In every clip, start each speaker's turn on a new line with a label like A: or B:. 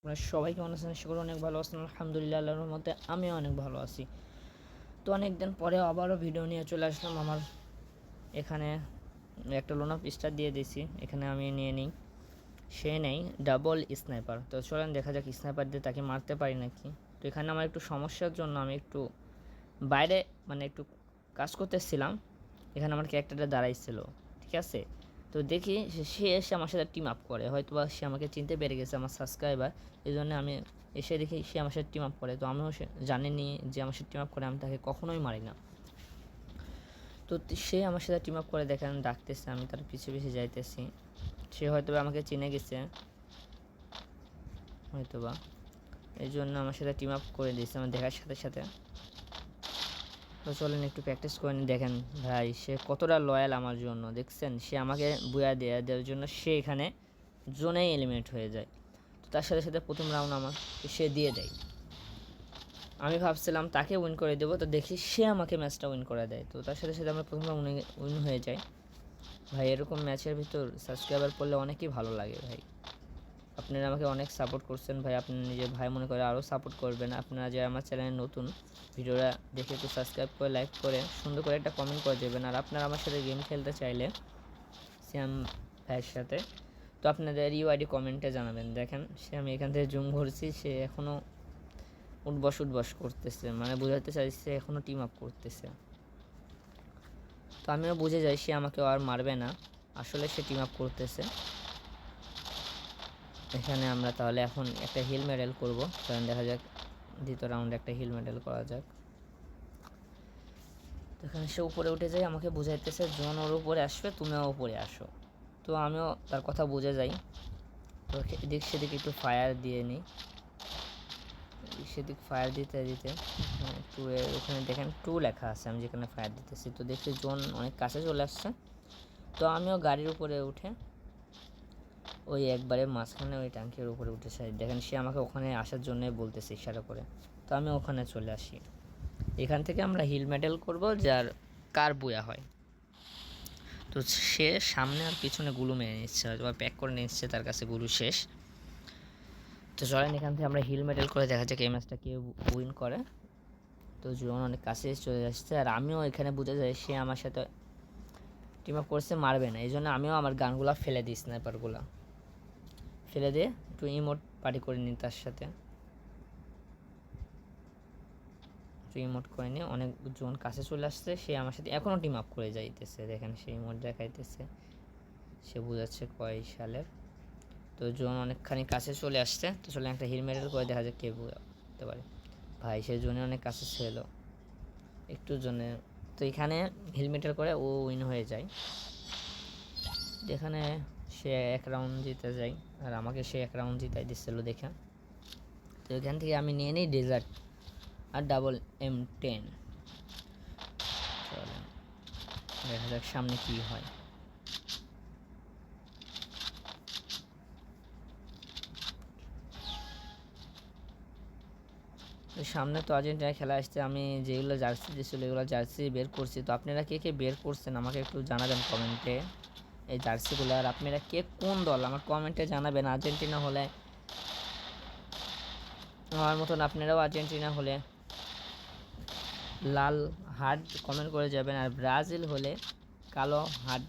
A: আপনারা সবাই কেমন আছেন? আশা করি অনেক ভালো আছেন। আলহামদুলিল্লাহ, আল্লাহর রহমতে আমিও অনেক ভালো আছি। তো অনেক দিন পরে আবারও ভিডিও নিয়ে চলে আসলাম। আমার এখানে একটা লোনা পিসটা দিয়ে দিয়েছি, এখানে আমি নিয়ে নিই। সে নেই ডাবল স্নাইপার। তো চলেন দেখা যাক স্নাইপার দিয়ে তাকে মারতে পারি নাকি। তো এখানে আমার একটু সমস্যার জন্য আমি একটু বাইরে একটু কাজ করতেছিলাম। এখানে আমার ক্যারেক্টারটা দাঁড়াইছিল, ঠিক আছে। তো দেখি সে এসে আমার সাথে টিম আপ করে, হয়তো বা সে আমাকে চিনতে পেরে গেছে, আমার সাবস্ক্রাইবার। এই জন্য আমি এসে দেখি সে আমার সাথে টিম আপ করে। তো আমিও জানিনি যে আমার সাথে টিম আপ করে, আমি তাকে কখনোই মারি না। তো সে আমার সাথে টিম আপ করে, দেখেন ডাকতেছে, আমি তার পিছু পিছু যাইতেছি। সে হয়তো আমাকে চিনে গেছে, হয়তোবা এই জন্য আমার সাথে টিম আপ করে দিয়েছে আমার দেখার সাথে সাথে। তো চলেন একটু প্র্যাকটিস করে নিই। দেখেন ভাই সে কতটা লয়াল আমার জন্য, দেখছেন সে আমাকে বুয়া দেওয়ার জন্য সে এখানে জোনেই এলিমিনেট হয়ে যায়। তো তার সাথে সাথে প্রথম রাউন্ড আমার সে দিয়ে দেয়। আমি ভাবছিলাম তাকে উইন করে দেবো, তো দেখি সে আমাকে ম্যাচটা উইন করে দেয়। তো তার সাথে সাথে আমরা প্রথম রাউন্ড উইন হয়ে যাই। ভাই এরকম ম্যাচের ভিতর সাবস্ক্রাইবার পড়লে অনেকই ভালো লাগে ভাই। আপনারা আমাকে অনেক সাপোর্ট করছেন ভাই, আপনি নিজের ভাই মনে করে আরও সাপোর্ট করবেন। আপনারা যারা আমার চ্যানেলে নতুন, ভিডিওটা দেখে একটু সাবস্ক্রাইব করে লাইক করে সুন্দর করে একটা কমেন্ট করে দেবেন। আর আপনারা আমার সাথে গেম খেলতে চাইলে শ্যাম ভাইয়ের সাথে, তো আপনাদের ইউআইডি কমেন্টে জানাবেন। দেখেন সে, আমি এখান থেকে জুম করছি, সে এখনও উঠবস করতেছে, মানে বোঝাতে চাইছে এখনও টিম আপ করতেছে। তো আমিও বুঝে যাই সে আমাকে আর মারবে না, আসলে সে টিম আপ করতেছে। এখানে আমরা তাহলে এখন একটা হিল মেডেল করবো, কারণ দেখা যাক দ্বিতীয় রাউন্ডে একটা হিল মেডেল করা যাক। তো এখানে সে উপরে উঠে যায়, আমাকে বুঝাইতেছে জন ওর উপরে আসবে, তুমিও উপরে আসো। তো আমিও তার কথা বুঝে যাই। তো এদিক সেদিক একটু ফায়ার দিয়ে নিই, সেদিক ফায়ার দিতে দিতে টুয়ের ওখানে দেখেন 2 লেখা আছে, আমি যেখানে ফায়ার দিতেছি। তো দেখছি জোন অনেক কাছে চলে আসছে। তো আমিও গাড়ির উপরে উঠে ওই একবারে মাঝখানে ওই ট্যাঙ্কের উপরে উঠেছে। দেখেন সে আমাকে ওখানে আসার জন্য বলতেছে ইশারা করে। তো আমি ওখানে চলে আসি। এখান থেকে আমরা হিল মেডেল করব, যার কার বুয়া হয়। তো সে সামনে আর পিছনে গুলু মেরে নিচ্ছে, হয়তো বা প্যাক করে নিচ্ছে, তার কাছে গুলু শেষ। তো চলেন এখান থেকে আমরা হিল মেডেল করে দেখা যাক এই ম্যাচটা কেউ উইন করে। তো জোন অনেক কাছে চলে আসছে, আর আমিও এখানে বুঝে যাই সে আমার সাথে টিম আপ করছে, মারবে না। এই জন্য আমিও আমার গানগুলো ফেলে দিই, স্নাইপারগুলো ফেলে দিয়ে একটু ইমোট পার্টি করে নিই তার সাথে। একটু ইমোট করে নিয়ে অনেক জন কাছে চলে আসছে, সে আমার সাথে এখনও টিম আপ করে যাইতেছে। দেখেন সে ইমোট দেখাইতেছে, সে বোঝাচ্ছে কয় সালের। তো জোন অনেকখানি কাছে চলে আসছে। তো চলে একটা হিল মেডেল করে দেখা যায় কে বুঝতে পারে। ভাই সে জোনে অনেক কাছে ছিল একটু জনে। তো এখানে হিল মেডেল করে ও উইন হয়ে যায়। যেখানে সে 1 রাউন্ড জিতে যায়, আর আমাকে সে 1 রাউন্ড জিতাই দিচ্ছিল দেখে। তো এখান থেকে আমি নিয়ে নিই ডেজার্ট আর ডাবল M10। চলেন দেখা যাক সামনে কী হয়। তো সামনে তো আর্জেন্টিনা খেলা আসছে, আমি যেগুলো জার্সি দিয়েছিল এগুলো জার্সি বের করছি। তো আপনারা কে কে বের করছেন আমাকে একটু জানাবেন কমেন্টে এই জার্সিগুলো। আর আপনারা কে কোন দল আমার কমেন্টে জানাবেন। আর্জেন্টিনা হলে আমার মতন আপনারাও আর্জেন্টিনা হলে লাল হার্ট কমেন্ট করে যাবেন, আর ব্রাজিল হলে কালো হার্ট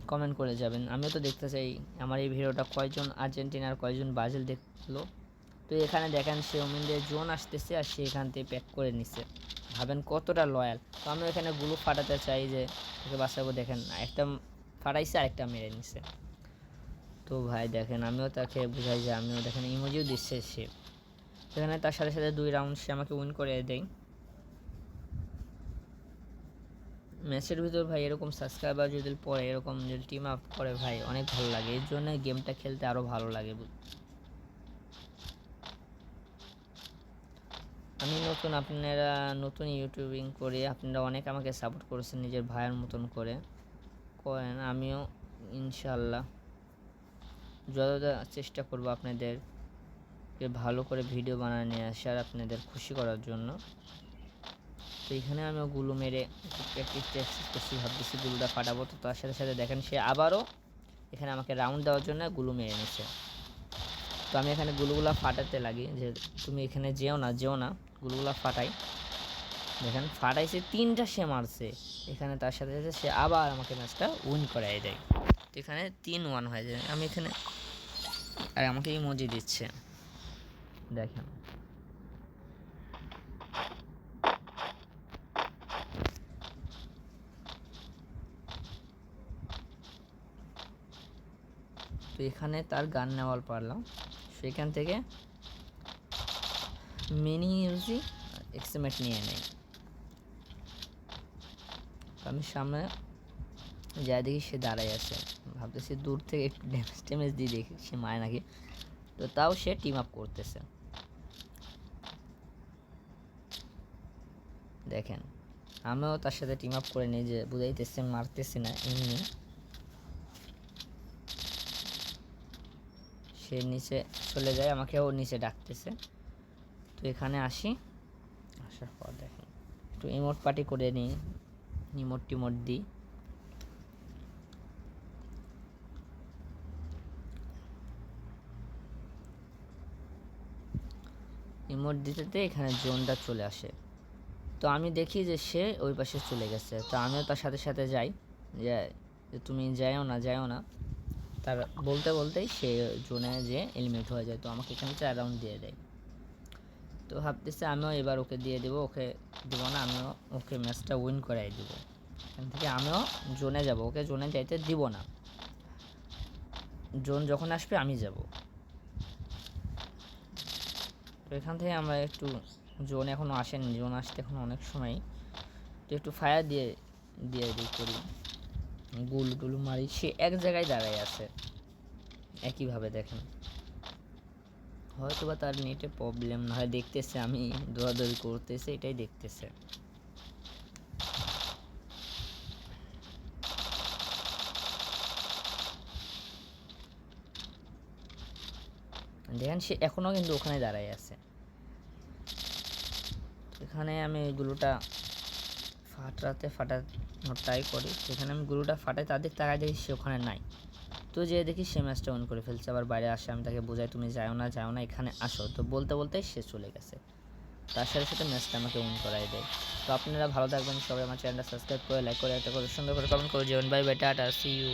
A: কমেন্ট করে যাবেন। আমিও তো দেখতে চাই আমার এই ভিডিওটা কয়জন আর্জেন্টিনার কয়জন ব্রাজিল দেখলো। তো এখানে দেখেন সে ওমিনদের জোন আসতেছে, আর সে এখান থেকে প্যাক করে নিছে, ভাবেন কতটা লয়াল। তো আমি এখানে গুলো ফাটাতে চাই যে তাকে বাঁচাবো, দেখেন একটা ফাটাইছে আরেকটা মেরে নিছে। তো ভাই দেখেন আমিও তাকে বুঝাই যে আমিও, দেখেন ইমোজিও দিচ্ছে সে। সেখানে তার সাথে সাথে 2 রাউন্ড সে আমাকে উইন করে দেয়। ম্যাচের ভিতর ভাই এরকম সাবস্ক্রাইবার যদি পড়ে, এরকম যদি টিম আপ করে ভাই অনেক ভালো লাগে। এর জন্য গেমটা খেলতে আরও ভালো লাগে। আমি নতুন, আপনারা নতুন ইউটিউবিং করি, আপনারা অনেক আমাকে সাপোর্ট করেছেন নিজের ভাইয়ের মতন করে করেন। আমিও ইনশাল্লাহ যতটা চেষ্টা করব আপনাদেরকে ভালো করে ভিডিও বানিয়ে নিয়ে আসার, আপনাদের খুশি করার জন্য। তো এখানে আমিও গুলো মেরে প্র্যাকটিস করছি, ভাবতেছি গুলোটা ফাটাবো। তো তার সাথে সাথে দেখেন সে আবারও এখানে আমাকে রাউন্ড দেওয়ার জন্য গুলো মেরে নিছে। তো আমি এখানে গুলুগুলা ফাটাতে লাগি যে তুমি এখানে যেও না, গুলুগুলা ফাটাই। দেখেন ফাটাইছে 3টা সে মারছে এখানে, তার সাথে সাথে সে আবার আমাকে ম্যাচটা উইন করাই দেয়। তো এখানে 3-1 হয়ে যায়। আমি এখানে আর আমাকে ইমোজি দিচ্ছে দেখেন। তো এখানে তার গান নেওয়ার পারলাম, সেখান থেকে মিনি ইউজি এক্সিমেট নিয়ে নেই। আমি সামনে যা দেখি সে দাঁড়াই আছে, ভাবতেছি দূর থেকে একটু ড্যামেজ দিয়ে দেখি সে মায় নাকি। তো তাও সে টিম আপ করতেছে দেখেন। আমিও তার সাথে টিম আপ করে নিই যে বুঝাইতেছে মারতেছি না এমনি। সে নিচে চলে যায়, আমাকেও নিচে ডাকতেছে। তো এখানে আসি, আসার পর দেখেন একটু ইমোট পার্টি করে নিই, ইমোট টিমোট দিই। ইমোট দিতে এখানে জোনটা চলে আসে। তো আমি দেখি যে সে ওই পাশে চলে গেছে। তো আমিও তার সাথে সাথে যাই যে তুমি যাইও না। তার বলতেই সে জোনে যে এলিমিনেট হয়ে যায়। তো আমাকে এখানে 4 রাউন্ড দিয়ে দেয়। তো ভাবতেছে আমিও এবার ওকে দিয়ে দেবো, ওকে দেবো না, আমিও ওকে ম্যাচটা উইন করাই দেবো। এখান থেকে আমিও জোনে যাব, ওকে জোনে যাইতে দিব না। জোন যখন আসবে আমি যাব। তো এখান থেকে আমরা একটু, জোন এখনও আসেনি, জোন আসতে এখন অনেক সময়। তো একটু ফায়ার দিয়ে করি, গুল টুলু মারি। সে এক জায়গায় দাঁড়ায় আছে একইভাবে দেখেন। হয়তো বা তার নেটে প্রবলেম, না হয় দেখতেছে আমি দৌড়াদৌড়ি করতেছে, এটাই দেখতেছে। দেখেন সে এখনও কিন্তু ওখানে দাঁড়ায় আছে। এখানে আমি গুলোটা ফাটানোর ট্রাই করি। সেখানে আমি গুলোটা ফাটাই, তাদের তাকায় দেখি সে ওখানে নাই। তো যে দেখি সে ম্যাচটা অন করে ফেলছে, আবার বাইরে আসে। আমি তাকে বোঝাই তুমি যাও না, এখানে আসো। তো বলতে সে চলে গেছে। তার সাথে সাথে ম্যাচটা আমাকে অন করাই দেয়। তো আপনারা ভালো থাকবেন সবাই, আমার চ্যানেলটা সাবস্ক্রাইব করে লাইক করে একটা করে সুন্দর করে কমেন্ট করে যাবেন। Bye bye, tata, see you.